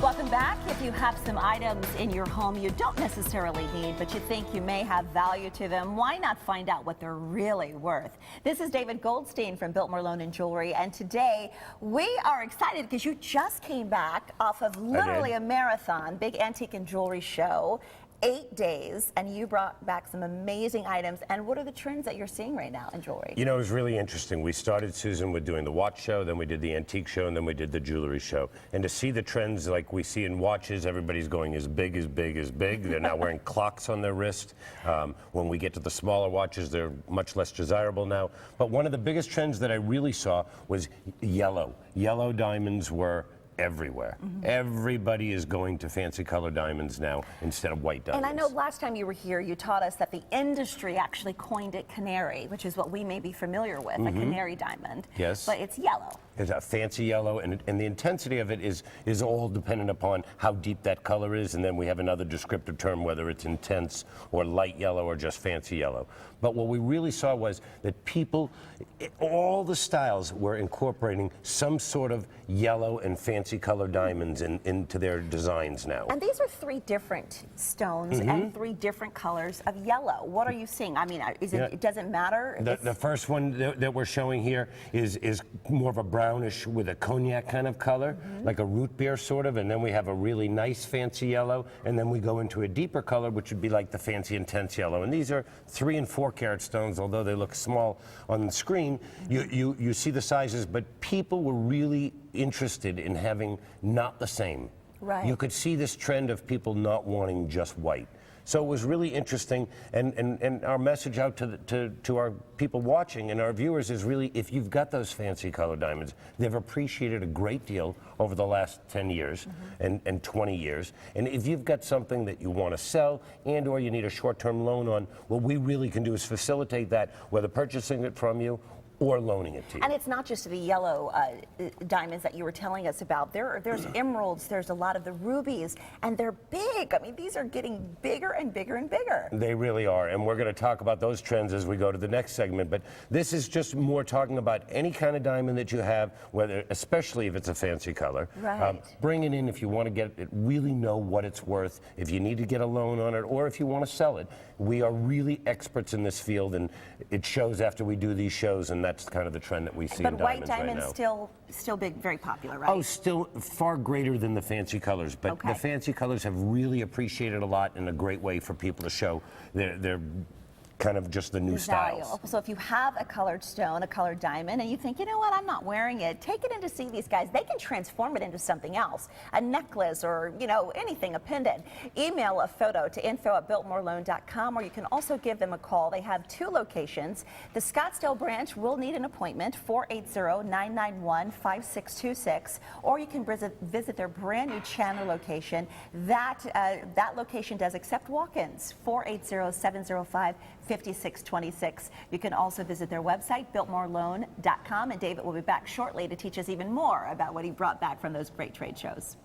Welcome back. If you have some items in your home you don't necessarily need, but you think you may have value to them, why not find out what they're really worth? This is David Goldstein from Biltmore Loan and Jewelry, and today we are excited because you just came back off of literally a marathon, big antique and jewelry show. 8 days, and you brought back some amazing items. And what are the trends that you're seeing right now in jewelry? You know, it was really interesting. We started, Susan, with doing the watch show, then we did the antique show, and then we did the jewelry show. And to see the trends like we see in watches, everybody's going as big, as big, as big. They're now wearing clocks on their wrist. When we get to the smaller watches, they're much less desirable now. But one of the biggest trends that I really saw was yellow. Yellow diamonds were everywhere. Everybody is going to fancy color diamonds now instead of white diamonds. And I know last time you were here, you taught us that the industry actually coined it canary, which is what we may be familiar with, a canary diamond. Yes. But it's yellow. It's a fancy yellow, and the intensity of it is all dependent upon how deep that color is, and then we have another descriptive term, whether it's intense or light yellow or just fancy yellow. But what we really saw was that people, all the styles were incorporating some sort of yellow and fancy color diamonds into their designs now. And these are 3 different stones and 3 different colors of yellow. What are you seeing? I mean, it doesn't matter? The first one that we're showing here is more of a brownish with a cognac kind of color, like a root beer sort of, and then we have a really nice fancy yellow, and then we go into a deeper color, which would be like the fancy intense yellow. And these are 3 and 4 carat stones, although they look small on the screen. You see the sizes, but people were really interested in having not the same. Right. You could see this trend of people not wanting just white. So it was really interesting, and our message out to our people watching and our viewers is really, if you've got those fancy color diamonds, they've appreciated a great deal over the last 10 years and 20 years. And if you've got something that you want to sell and or you need a short-term loan on, what we really can do is facilitate that, whether purchasing it from you or loaning it to you. And it's not just the yellow diamonds that you were telling us about. There's emeralds, there's a lot of the rubies, and they're big. I mean, these are getting bigger and bigger and bigger. They really are, and we're going to talk about those trends as we go to the next segment. But this is just more talking about any kind of diamond that you have, whether, especially if it's a fancy color. Right. Bring it in if you want to get it, really know what it's worth, if you need to get a loan on it, or if you want to sell it. We are really experts in this field, and it shows after we do these shows, and that's kind of the trend that we see in diamonds right now. But white diamonds still big, very popular, right? Oh, still far greater than the fancy colors. But the fancy colors have really appreciated a lot, in a great way for people to show their kind of just the new styles. So if you have a colored stone, a colored diamond, and you think, you know what, I'm not wearing it, take it in to see these guys. They can transform it into something else, a necklace or, you know, anything, a pendant. Email a photo to info@biltmoreloan.com, or you can also give them a call. They have 2 locations. The Scottsdale branch will need an appointment, 480-991-5626, or you can visit their brand new Chandler location. That location does accept walk-ins, 480-705-5626. You can also visit their website, biltmoreloan.com, and David will be back shortly to teach us even more about what he brought back from those great trade shows.